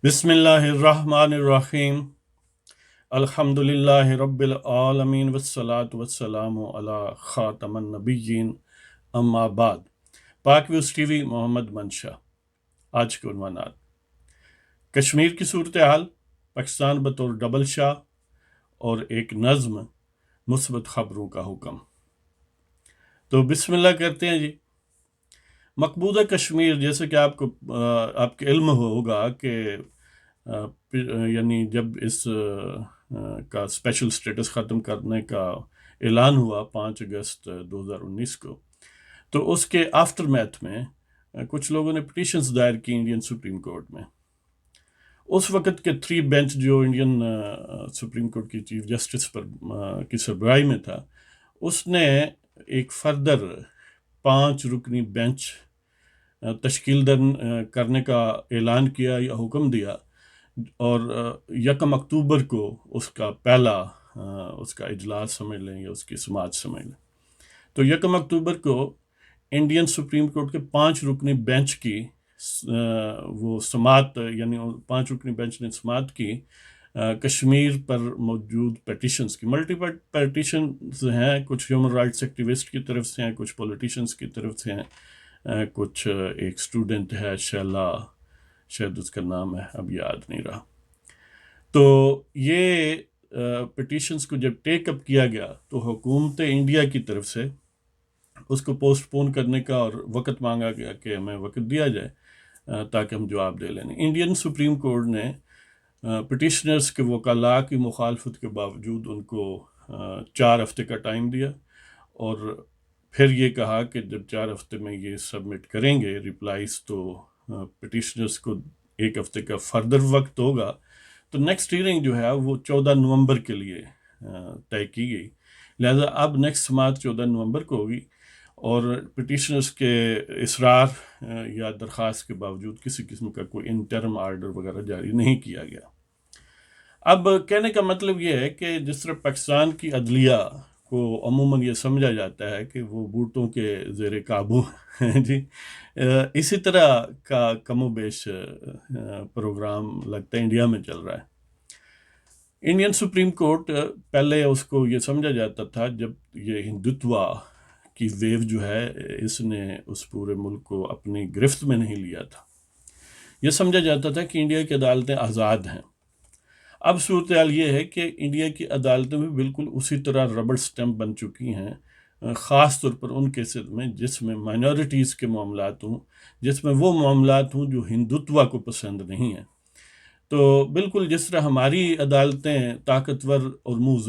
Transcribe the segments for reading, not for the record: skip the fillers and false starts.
بسم اللہ الرحمن الرحیم الحمد للہ رب العالمین والصلاة والسلام علی خاتم النبیین اما بعد۔ پاک ویوز ٹی وی محمد منشا۔ آج کے عنوانات: کشمیر کی صورتحال، پاکستان بطور ڈبل شاہ، اور ایک نظم مثبت خبروں کا حکم۔ تو بسم اللہ کرتے ہیں جی۔ مقبوضہ کشمیر، جیسے کہ آپ کے علم ہوگا کہ یعنی جب اس کا اسپیشل سٹیٹس ختم کرنے کا اعلان ہوا 5 اگست 2019 کو، تو اس کے آفٹر میتھ میں کچھ لوگوں نے پٹیشنز دائر کی انڈین سپریم کورٹ میں۔ اس وقت کے 3 بینچ جو انڈین سپریم کورٹ کی چیف جسٹس پر کی سربراہی میں تھا، اس نے ایک فردر 5 رکنی بینچ تشکیل کرنے کا اعلان کیا یا حکم دیا، اور 1 اکتوبر کو اس کا پہلا اس کا اجلاس سمجھ لیں یا اس کی سماعت سمجھ لیں۔ تو 1 اکتوبر کو انڈین سپریم کورٹ کے 5 رکنی بینچ کی وہ سماعت، یعنی 5 رکنی بینچ نے سماعت کی کشمیر پر موجود پیٹیشنز کی۔ ملٹیپل پیٹیشنز ہیں، کچھ ہیومن رائٹس ایکٹیوسٹ کی طرف سے ہیں، کچھ پولیٹیشنز کی طرف سے ہیں، کچھ ایک اسٹوڈنٹ ہے شیلا، شاید اس کا نام ہے، اب یاد نہیں رہا۔ تو یہ پٹیشنز کو جب ٹیک اپ کیا گیا تو حکومت انڈیا کی طرف سے اس کو پوسٹ پون کرنے کا اور وقت مانگا گیا کہ ہمیں وقت دیا جائے تاکہ ہم جواب دے لیں۔ انڈین سپریم کورٹ نے پٹیشنرز کے وکلاء کی مخالفت کے باوجود ان کو 4 ہفتے کا ٹائم دیا، اور پھر یہ کہا کہ جب 4 ہفتے میں یہ سبمٹ کریں گے ریپلائز، تو پٹیشنرز کو 1 ہفتے کا فردر وقت ہوگا۔ تو نیکسٹ ہیئرنگ جو ہے وہ 14 نومبر کے لیے طے کی گئی، لہذا اب نیکسٹ سماعت 14 نومبر کو ہوگی، اور پٹیشنرز کے اصرار یا درخواست کے باوجود کسی قسم کا کوئی انٹرم آرڈر وغیرہ جاری نہیں کیا گیا۔ اب کہنے کا مطلب یہ ہے کہ جس طرح پاکستان کی عدلیہ کو عموماً یہ سمجھا جاتا ہے کہ وہ بھوٹوں کے زیر قابو ہیں جی، اسی طرح کا کم و بیش پروگرام لگتا ہے انڈیا میں چل رہا ہے۔ انڈین سپریم کورٹ پہلے اس کو یہ سمجھا جاتا تھا، جب یہ ہندوتوا کی ویو جو ہے اس نے اس پورے ملک کو اپنی گرفت میں نہیں لیا تھا، یہ سمجھا جاتا تھا کہ انڈیا کی عدالتیں آزاد ہیں۔ اب صورتحال یہ ہے کہ انڈیا کی عدالتیں بھی بالکل اسی طرح ربڑ سٹیمپ بن چکی ہیں، خاص طور پر ان کیسز میں جس میں مائنورٹیز کے معاملات ہوں، جس میں وہ معاملات ہوں جو ہندوتوا کو پسند نہیں ہیں۔ تو بالکل جس طرح ہماری عدالتیں طاقتور اور منہ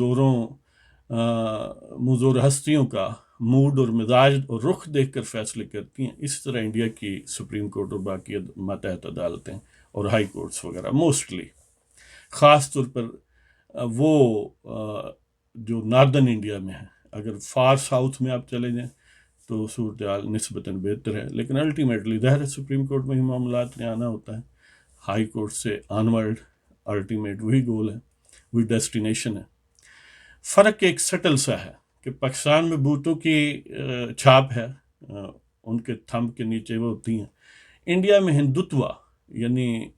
زور ہستیوں کا موڈ اور مزاج اور رخ دیکھ کر فیصلے کرتی ہیں، اسی طرح انڈیا کی سپریم کورٹ اور باقی ماتحت عدالتیں اور ہائی کورٹس وغیرہ موسٹلی، خاص طور پر وہ جو ناردن انڈیا میں ہے۔ اگر فار ساؤتھ میں آپ چلے جائیں تو صورتحال نسبتاً بہتر ہے، لیکن الٹیمیٹلی ظاہر سپریم کورٹ میں ہی معاملات میں آنا ہوتا ہے، ہائی کورٹ سے آنورڈ الٹیمیٹ وہی گول ہے، وہی ڈیسٹینیشن ہے۔ فرق ایک سٹل سا ہے کہ پاکستان میں بھوٹوں کی چھاپ ہے، ان کے تھمب کے نیچے وہ ہوتی ہیں۔ انڈیا میں ہندوتوا یعنی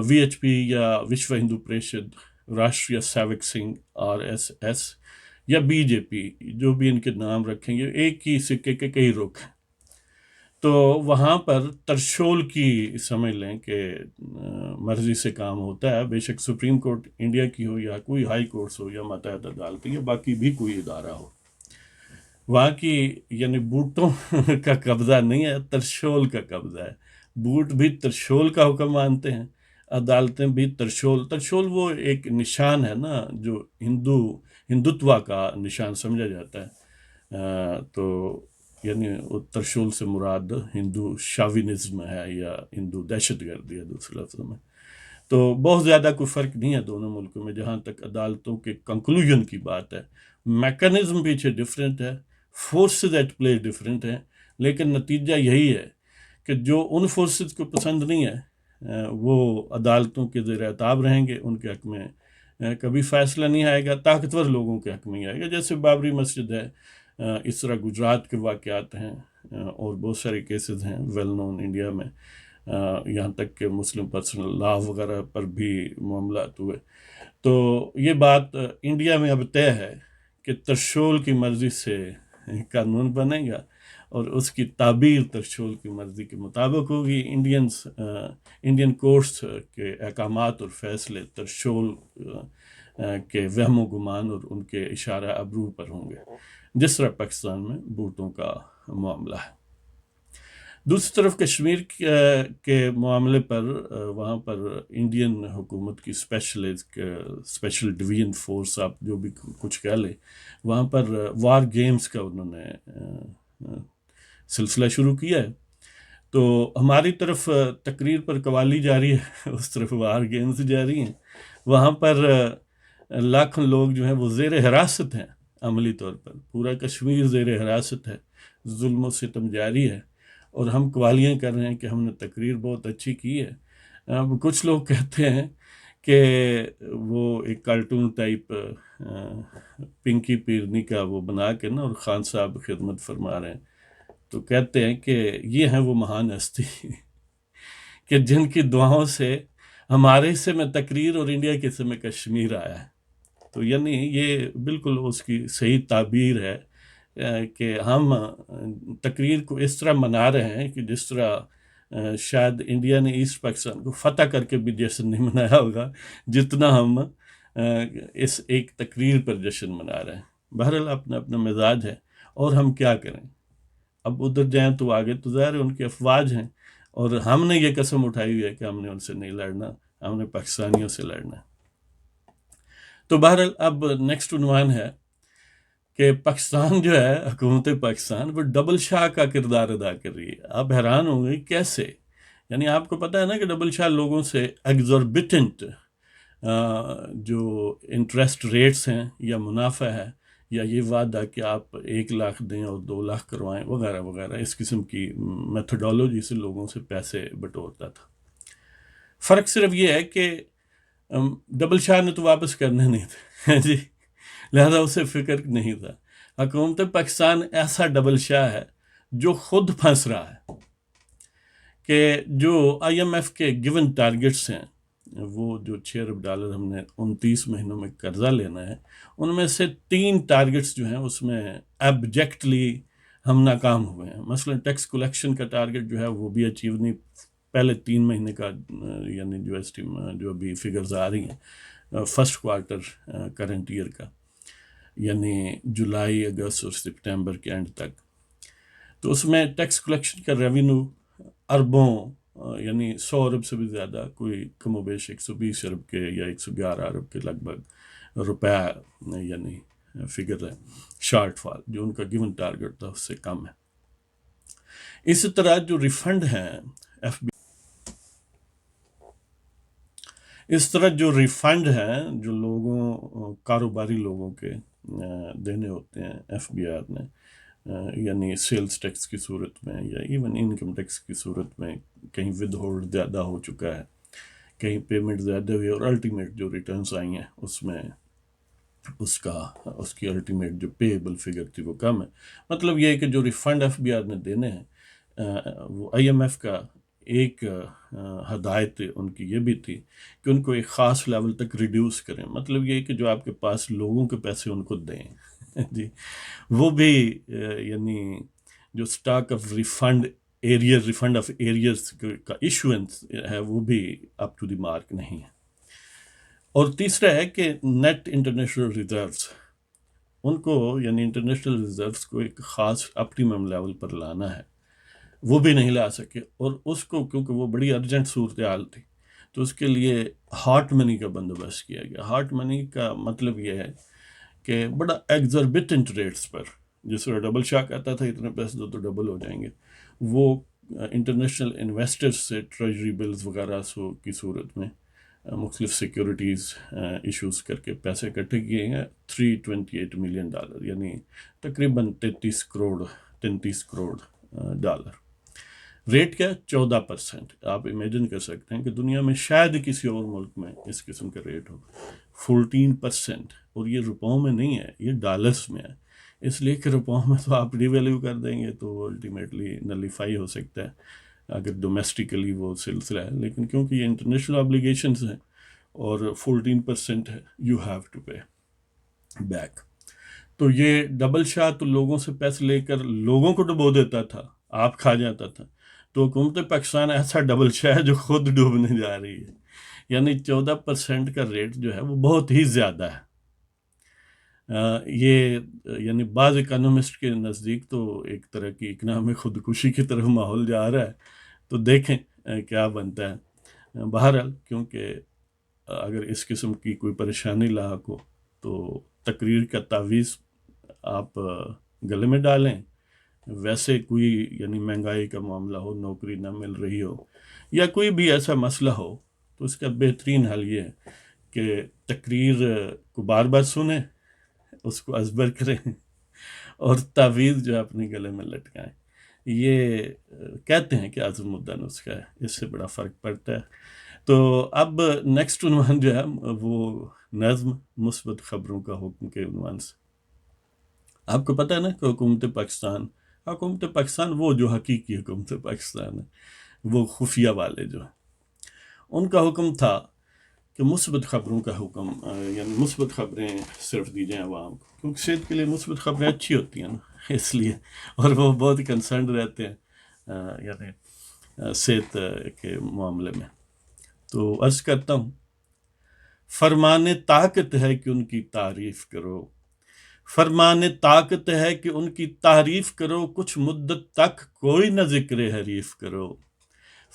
وی ایچ پی یا وشو ہندو پریشد، راشٹریہ سیوک سنگھ RSS یا بی جے پی، جو بھی ان کے نام رکھیں گے، ایک ہی سکے کے کئی رخ ہیں۔ تو وہاں پر ترشول کی سمجھ لیں کہ مرضی سے کام ہوتا ہے، بے شک سپریم کورٹ انڈیا کی ہو یا کوئی ہائی کورٹس ہو یا ماتحت عدالتیں یا باقی بھی کوئی ادارہ ہو، وہاں کی یعنی بوٹوں کا قبضہ نہیں ہے، ترشول کا قبضہ ہے۔ بوٹ بھی ترشول کا حکم مانتے ہیں، عدالتیں بھی ترشول وہ ایک نشان ہے نا جو ہندوتوا کا نشان سمجھا جاتا ہے۔ تو یعنی ترشول سے مراد ہندو شاوینزم ہے یا ہندو دہشت گردی ہے دوسرے لفظوں میں۔ تو بہت زیادہ کوئی فرق نہیں ہے دونوں ملکوں میں جہاں تک عدالتوں کے کنکلوژن کی بات ہے۔ میکانزم پیچھے ڈفرینٹ ہے، فورسز ایٹ پلے ڈفرینٹ ہیں، لیکن نتیجہ یہی ہے کہ جو ان فورسز کو پسند نہیں ہے وہ عدالتوں کے زیر اعتاب رہیں گے، ان کے حق میں کبھی فیصلہ نہیں آئے گا، طاقتور لوگوں کے حق میں ہی آئے گا۔ جیسے بابری مسجد ہے، اس طرح گجرات کے واقعات ہیں، اور بہت سارے کیسز ہیں ویل نون انڈیا میں، یہاں تک کہ مسلم پرسنل لا وغیرہ پر بھی معاملات ہوئے. تو یہ بات انڈیا میں اب طے ہے کہ ترشول کی مرضی سے قانون بنے گا اور اس کی تعبیر ترشول کی مرضی کے مطابق ہوگی. انڈین کورٹس کے احکامات اور فیصلے ترشول کے وہم و گمان اور ان کے اشارہ ابرو پر ہوں گے، جس طرح پاکستان میں بھوٹوں کا معاملہ ہے. دوسری طرف کشمیر کے معاملے پر وہاں پر انڈین حکومت کی اسپیشل ڈویژن فورس، آپ جو بھی کچھ کہہ لیں، وہاں پر وار گیمز کا انہوں نے سلسلہ شروع کیا ہے. تو ہماری طرف تقریر پر قوالی جاری ہے، اس طرف وار گیمز جاری ہیں. وہاں پر لاکھوں لوگ جو ہیں وہ زیر حراست ہیں. عملی طور پر پورا کشمیر زیر حراست ہے، ظلم و ستم جاری ہے، اور ہم قوالیاں کر رہے ہیں کہ ہم نے تقریر بہت اچھی کی ہے. اب کچھ لوگ کہتے ہیں کہ وہ ایک کارٹون ٹائپ پنکی پیرنی کا وہ بنا کے نا، اور خان صاحب خدمت فرما رہے ہیں، تو کہتے ہیں کہ یہ ہیں وہ مہان ہستی کہ جن کی دعاؤں سے ہمارے حصے میں تقریر اور انڈیا کے حصے میں کشمیر آیا ہے. تو یعنی یہ بالکل اس کی صحیح تعبیر ہے کہ ہم تقریر کو اس طرح منا رہے ہیں کہ جس طرح شاید انڈیا نے ایسٹ پاکستان کو فتح کر کے بھی جشن نہیں منایا ہوگا جتنا ہم اس ایک تقریر پر جشن منا رہے ہیں. بہرحال اپنا اپنا مزاج ہے، اور ہم کیا کریں. اب ادھر جائیں تو آگے تو ظاہر ہے ان کی افواج ہیں، اور ہم نے یہ قسم اٹھائی ہوئی ہے کہ ہم نے ان سے نہیں لڑنا، ہم نے پاکستانیوں سے لڑنا ہے. تو بہرحال اب نیکسٹ عنوان ہے کہ پاکستان جو ہے، حکومت پاکستان وہ ڈبل شاہ کا کردار ادا کر رہی ہے. آپ حیران ہوں گے کیسے. یعنی آپ کو پتہ ہے نا کہ ڈبل شاہ لوگوں سے ایگزوربیٹنٹ جو انٹرسٹ ریٹس ہیں یا منافع ہے، یا یہ وعدہ کہ آپ 1 لاکھ دیں اور 2 لاکھ کروائیں وغیرہ وغیرہ، اس قسم کی میتھڈولوجی سے لوگوں سے پیسے بٹورتا تھا. فرق صرف یہ ہے کہ ڈبل شاہ نے تو واپس کرنے نہیں تھے جی، لہذا اسے فکر نہیں تھا. حکومت پاکستان ایسا ڈبل شاہ ہے جو خود پھنس رہا ہے کہ جو آئی ایم ایف کے گیون ٹارگٹس ہیں، وہ جو $6 ارب ہم نے 29 مہینوں میں قرضہ لینا ہے، ان میں سے 3 ٹارگٹس جو ہیں اس میں ایبجیکٹلی ہم ناکام ہوئے ہیں. مثلا ٹیکس کلیکشن کا ٹارگٹ جو ہے وہ بھی اچیو نہیں، پہلے 3 مہینے کا، یعنی جو ابھی فگرز آ رہی ہیں فرسٹ کوارٹر کرنٹ ایئر کا، یعنی جولائی، اگست اور سپٹمبر کے اینڈ تک، تو اس میں ٹیکس کلیکشن کا ریونیو اربوں، یعنی 100 ارب سے بھی زیادہ، کوئی کم و بیش 120 ارب کے یا 111 ارب کے لگ بھگ روپیہ، یعنی فگر ہے شارٹ فال جو ان کا گیون ٹارگٹ تھا اس سے کم ہے. اسی طرح جو ریفنڈ ہیں ایف بی اس طرح جو ریفنڈ ہیں جو لوگوں، کاروباری لوگوں کے دینے ہوتے ہیں ایف بی آر نے، یعنی سیلز ٹیکس کی صورت میں یا ایون انکم ٹیکس کی صورت میں، کہیں ود ہولڈ زیادہ ہو چکا ہے، کہیں پیمنٹ زیادہ ہوئی، اور الٹیمیٹ جو ریٹرنز آئی ہیں اس میں اس کی الٹیمیٹ جو پیبل فگر تھی وہ کم ہے. مطلب یہ ہے کہ جو ریفنڈ ایف بی آر نے دینے ہیں، وہ آئی ایم ایف کا ایک ہدایت ان کی یہ بھی تھی کہ ان کو ایک خاص لیول تک ریڈیوس کریں. مطلب یہ ہے کہ جو آپ کے پاس لوگوں کے پیسے ان کو دیں جی، وہ بھی یعنی جو stock of refund of arrays کا ایشوئنس ہے وہ بھی اپ ٹو دی مارک نہیں ہے. اور تیسرا ہے کہ نیٹ انٹرنیشنل ریزروز، ان کو یعنی انٹرنیشنل ریزروز کو ایک خاص اپٹیمم لیول پر لانا ہے، وہ بھی نہیں لا سکے. اور اس کو کیونکہ وہ بڑی ارجنٹ صورتحال تھی تو اس کے لیے ہارٹ منی کا بندوبست کیا گیا. ہارٹ منی کا مطلب یہ ہے کہ بڑا ایگزوربیٹنٹ ریٹس پر، جس طرح ڈبل شاہ کہتا تھا اتنے پیسے دو تو ڈبل ہو جائیں گے، وہ انٹرنیشنل انویسٹرز سے ٹریجری بلز وغیرہ کی صورت میں مختلف سیکیورٹیز ایشوز کر کے پیسے اکٹھے کیے ہیں. $328 ملین، یعنی تقریباً 33 کروڑ ڈالر. ریٹ کیا؟ 14%. آپ امیجن کر سکتے ہیں کہ دنیا میں شاید کسی اور ملک میں اس قسم کا ریٹ ہو. 14%، اور یہ روپوں میں نہیں ہے، یہ ڈالرز میں ہے. اس لیے کہ روپوں میں تو آپ ڈی ویلیو کر دیں گے تو الٹیمیٹلی نلیفائی ہو سکتا ہے. اگر ڈومیسٹیکلی وہ سلسلہ ہے، لیکن کیونکہ یہ انٹرنیشنل آبلیگیشنز ہیں اور 14% ہے، you have to pay back. تو یہ ڈبل شاہ تو لوگوں سے پیسے لے کر لوگوں کو ڈبو دیتا تھا، آپ کھا جاتا تھا. تو حکومت پاکستان ایسا ڈبل شاہ ہے جو خود ڈوبنے جا رہی ہے. یعنی 14% کا ریٹ جو ہے وہ بہت ہی زیادہ ہے. یہ یعنی بعض اکانومسٹ کے نزدیک تو ایک طرح کی اکنامک خودکشی کی طرف ماحول جا رہا ہے. تو دیکھیں کیا بنتا ہے. بہرحال کیونکہ اگر اس قسم کی کوئی پریشانی لاحق ہو تو تقریر کا تعویذ آپ گلے میں ڈالیں. ویسے کوئی یعنی مہنگائی کا معاملہ ہو، نوکری نہ مل رہی ہو، یا کوئی بھی ایسا مسئلہ ہو، تو اس کا بہترین حل یہ ہے کہ تقریر کو بار بار سنیں، اس کو ازبر کریں اور تعویذ جو ہے اپنے گلے میں لٹکائیں. یہ کہتے ہیں کہ عزم مدہ نسخہ ہے، اس سے بڑا فرق پڑتا ہے. تو اب نیکسٹ عنوان جو ہے وہ نظم مثبت خبروں کا حکم کے عنوان سے. آپ کو پتہ ہے نا کہ حکومت پاکستان وہ جو حقیقی حکومت پاکستان ہے، وہ خفیہ والے جو ہیں، ان کا حکم تھا کہ مثبت خبروں کا حکم، یعنی مثبت خبریں صرف دی جائیں عوام کو، کیونکہ صحت کے لیے مثبت خبریں اچھی ہوتی ہیں نا، اس لیے. اور وہ بہت کنسرنڈ رہتے ہیں یعنی صحت کے معاملے میں. تو عرض کرتا ہوں، فرمان طاقت ہے کہ ان کی تعریف کرو، فرمان طاقت ہے کہ ان کی تعریف کرو، کچھ مدت تک کوئی نہ ذکر حریف کرو.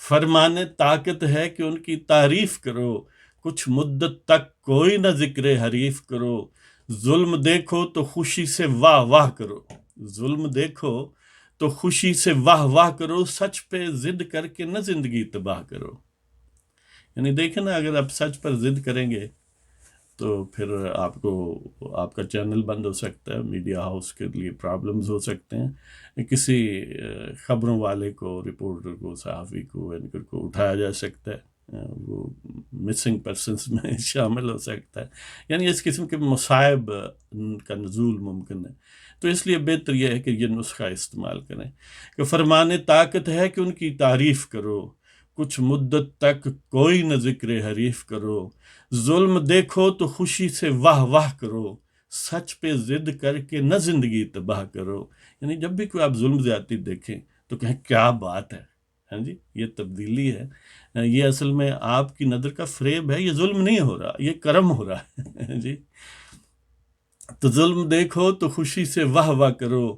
فرمان طاقت ہے کہ ان کی تعریف کرو، کچھ مدت تک کوئی نہ ذکر حریف کرو. ظلم دیکھو تو خوشی سے واہ واہ کرو، ظلم دیکھو تو خوشی سے واہ واہ کرو. سچ پہ ضد کر کے نہ زندگی تباہ کرو. یعنی دیکھیں نا، اگر آپ سچ پر ضد کریں گے تو پھر آپ کا چینل بند ہو سکتا ہے، میڈیا ہاؤس کے لیے پرابلمز ہو سکتے ہیں، کسی خبروں والے کو، رپورٹر کو، صحافی کو، اینکر کو اٹھایا جا سکتا ہے، وہ مسنگ پرسنس میں شامل ہو سکتا ہے. یعنی اس قسم کے مصائب کا نزول ممکن ہے. تو اس لیے بہتر یہ ہے کہ یہ نسخہ استعمال کریں کہ فرمان طاقت ہے کہ ان کی تعریف کرو، کچھ مدت تک کوئی نہ ذکر حریف کرو. ظلم دیکھو تو خوشی سے واہ واہ کرو، سچ پہ ضد کر کے نہ زندگی تباہ کرو. یعنی جب بھی کوئی آپ ظلم زیادتی دیکھیں تو کہیں کیا بات ہے، ہاں جی، یہ تبدیلی ہے، یہ اصل میں آپ کی نظر کا فریب ہے، یہ ظلم نہیں ہو رہا، یہ کرم ہو رہا ہے. جی، تو ظلم دیکھو تو خوشی سے واہ واہ کرو،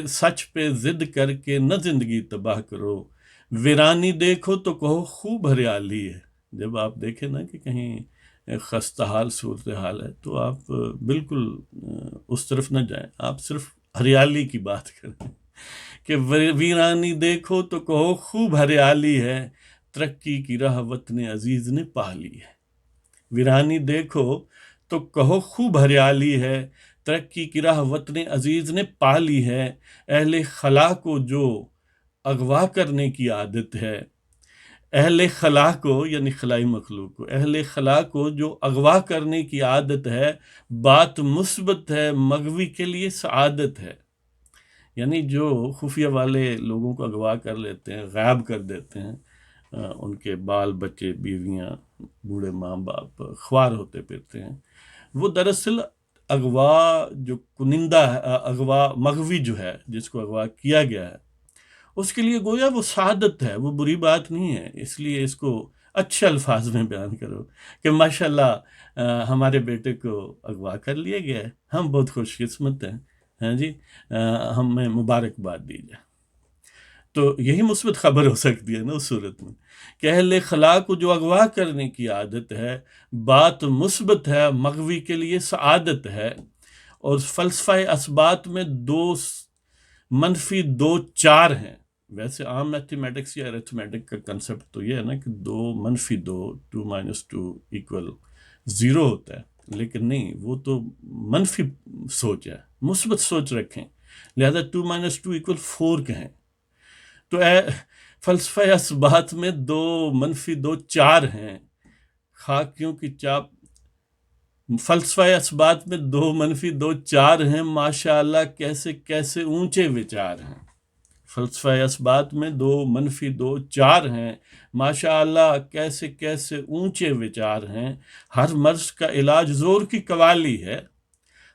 سچ پہ ضد کر کے نہ زندگی تباہ کرو. ویرانی دیکھو تو کہو خوب ہریالی ہے. جب آپ دیکھیں نا کہ کہیں خستہ حال صورتحال ہے تو آپ بالکل اس طرف نہ جائیں، آپ صرف ہریالی کی بات کریں کہ ویرانی دیکھو تو کہو خوب ہریالی ہے، ترقی کی راہ وطن عزیز نے پا لی ہے. ویرانی دیکھو تو کہو خوب ہریالی ہے، ترقی کی راہ وطن عزیز نے پا لی ہے. اہل خلا کو جو اغوا کرنے کی عادت ہے، اہل خلا کو یعنی خلائی مخلوق کو، اہل خلا کو جو اغوا کرنے کی عادت ہے، بات مثبت ہے، مغوی کے لیے سعادت ہے. یعنی جو خفیہ والے لوگوں کو اغوا کر لیتے ہیں، غائب کر دیتے ہیں، ان کے بال بچے، بیویاں، بوڑھے ماں باپ خوار ہوتے پھرتے ہیں، وہ دراصل اغوا جو کنندہ ہے، اغوا مغوی جو ہے، جس کو اغوا کیا گیا ہے، اس کے لیے گویا وہ سعادت ہے، وہ بری بات نہیں ہے. اس لیے اس کو اچھے الفاظ میں بیان کرو کہ ماشاءاللہ ہمارے بیٹے کو اغوا کر لیا گیا ہے، ہم بہت خوش قسمت ہیں، ہاں جی، ہمیں مبارکباد دی جائے. تو یہی مثبت خبر ہو سکتی ہے نا اس صورت میں کہ اہل خلا کو جو اغوا کرنے کی عادت ہے، بات مثبت ہے، مغوی کے لیے سعادت ہے. اور فلسفہ اسبات میں منفی 2 4 ہیں. ویسے عام میتھمیٹکس یا ارتھمیٹک کا کنسپٹ تو یہ ہے نا کہ 2 - 2 -2 = 0 ہوتا ہے، لیکن نہیں، وہ تو منفی سوچ ہے، مثبت سوچ رکھیں، لہذا 2 - 2 = 4 کہیں. تو فلسفہ اسبات میں منفی 2 4 ہیں، خاکیوں کی چاپ. فلسفہ اسبات میں منفی 2 4 ہیں، ماشاءاللہ کیسے کیسے اونچے وچار ہیں. فلسفہ اثبات میں 2 منفی 2 4 ہیں، ماشاء اللہ کیسے کیسے اونچے وچار ہیں، ہر مرض کا علاج زور کی قوالی ہے،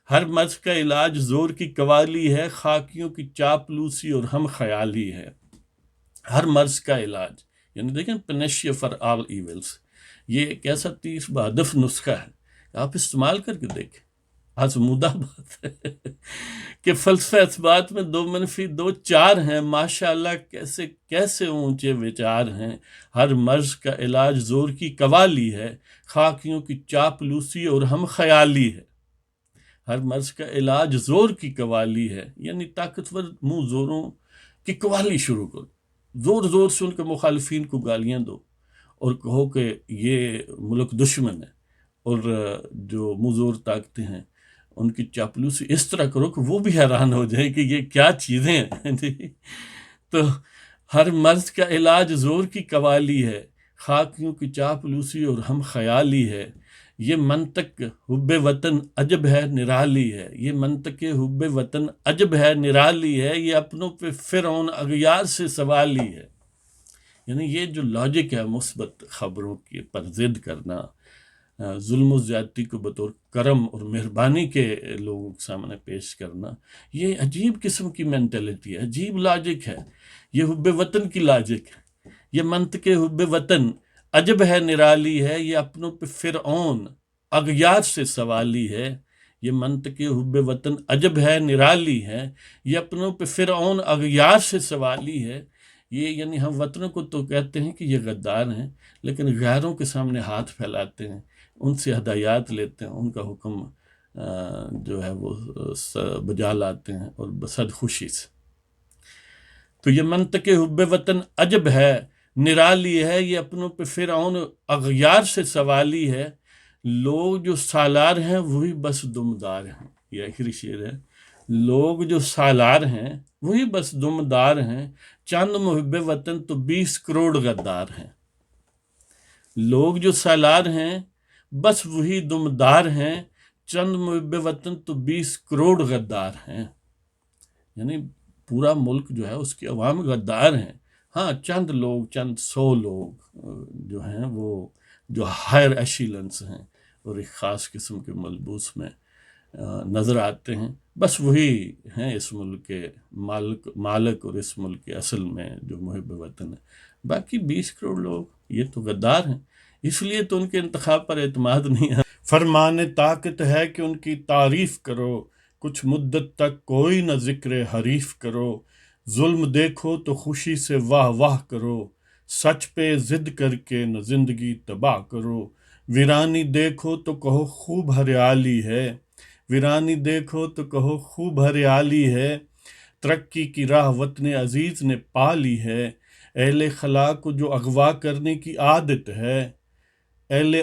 ہر مرض کا علاج زور کی قوالی ہے، خاکیوں کی چاپلوسی اور ہم خیالی ہے، ہر مرض کا علاج، یعنی دیکھیں پنیشیا فار آل ایولز، یہ ایک ایسا 30 بہدف نسخہ ہے، آپ استعمال کر کے دیکھیں، آزمودہ بات ہے کہ فلسفہ اثبات میں 2 منفی 2 4 ہیں، ماشاءاللہ کیسے کیسے اونچے وچار ہیں، ہر مرض کا علاج زور کی قوالی ہے، خاکیوں کی چاپلوسی اور ہم خیالی ہے، ہر مرض کا علاج زور کی قوالی ہے، یعنی طاقتور منہ زوروں کی قوالی شروع کرو، زور زور سے ان کے مخالفین کو گالیاں دو اور کہو کہ یہ ملک دشمن ہے، اور جو منہ زور طاقتیں ہیں ان کی چاپلوسی اس طرح کرو کہ وہ بھی حیران ہو جائیں کہ یہ کیا چیزیں ہیں جی۔ تو ہر مرض کا علاج زور کی قوالی ہے، خاکیوں کی چاپلوسی اور ہم خیالی ہے، یہ منطق حب وطن عجب ہے نرالی ہے، یہ منطق حب وطن عجب ہے نرالی ہے، یہ اپنوں پہ فرعون اغیار سے سوالی ہے، یعنی یہ جو لاجک ہے مثبت خبروں کی پر ضد کرنا، ظلم و زیادتی کو بطور کرم اور مہربانی کے لوگوں کے سامنے پیش کرنا، یہ عجیب قسم کی مینٹلٹی ہے، عجیب لاجک ہے، یہ حب وطن کی لاجک ہے، یہ منطق حب وطن عجب ہے نرالی ہے، یہ اپنوں پہ فرعون اغیار سے سوالی ہے، یہ منطق حب وطن عجب ہے نرالی ہے، یہ اپنوں پہ فرعون اغیار سے سوالی ہے، یہ یعنی ہم وطنوں کو تو کہتے ہیں کہ یہ غدار ہیں، لیکن غیروں کے سامنے ہاتھ پھیلاتے ہیں، ان سے ہدایات لیتے ہیں، ان کا حکم جو ہے وہ بجا لاتے ہیں اور بصد خوشی سے۔ تو یہ منطق حب وطن عجب ہے نرالی ہے، یہ اپنوں پہ فرعون اغیار سے سوالی ہے، لوگ جو سالار ہیں وہی بس دمدار ہیں، یہ آخری شعر ہے، لوگ جو سالار ہیں وہی بس دمدار ہیں، چند محب وطن تو 20 کروڑ غدار ہیں، لوگ جو سالار ہیں بس وہی دمدار ہیں، چند محب وطن تو 20 کروڑ غدار ہیں، یعنی پورا ملک جو ہے اس کی عوام غدار ہیں، ہاں چند لوگ، چند 100 لوگ جو ہیں وہ جو ہائر ایشیلنس ہیں اور ایک خاص قسم کے ملبوس میں نظر آتے ہیں، بس وہی ہیں اس ملک کے مالک اور اس ملک کے اصل میں جو محب وطن ہے، باقی 20 کروڑ لوگ یہ تو غدار ہیں، اس لیے تو ان کے انتخاب پر اعتماد نہیں ہے۔ فرمان طاقت ہے کہ ان کی تعریف کرو، کچھ مدت تک کوئی نہ ذکر حریف کرو، ظلم دیکھو تو خوشی سے واہ واہ کرو، سچ پہ ضد کر کے نہ زندگی تباہ کرو، ویرانی دیکھو تو کہو خوب ہریالی ہے، ویرانی دیکھو تو کہو خوب ہریالی ہے، ترقی کی راہ وطن عزیز نے پا لی ہے، اہل خلا کو جو اغوا کرنے کی عادت ہے، اہل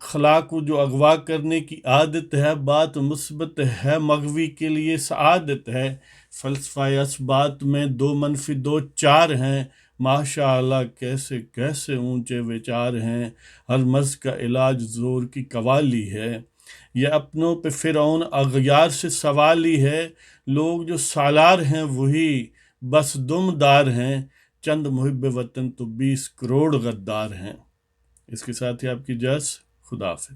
خلا کو جو اغوا کرنے کی عادت ہے، بات مثبت ہے مغوی کے لیے سعادت ہے، فلسفہ اثبات میں 2 منفی 2 4 ہیں، ماشاء اللہ کیسے کیسے اونچے وچار ہیں، ہر مرض کا علاج زور کی قوالی ہے، یہ اپنوں پہ فرعون اغیار سے سوالی ہے، لوگ جو سالار ہیں وہی بس دمدار ہیں، چند محب وطن تو 20 کروڑ غدار ہیں۔ اس کے ساتھ ہی آپ کی اجازت، خدا حافظ۔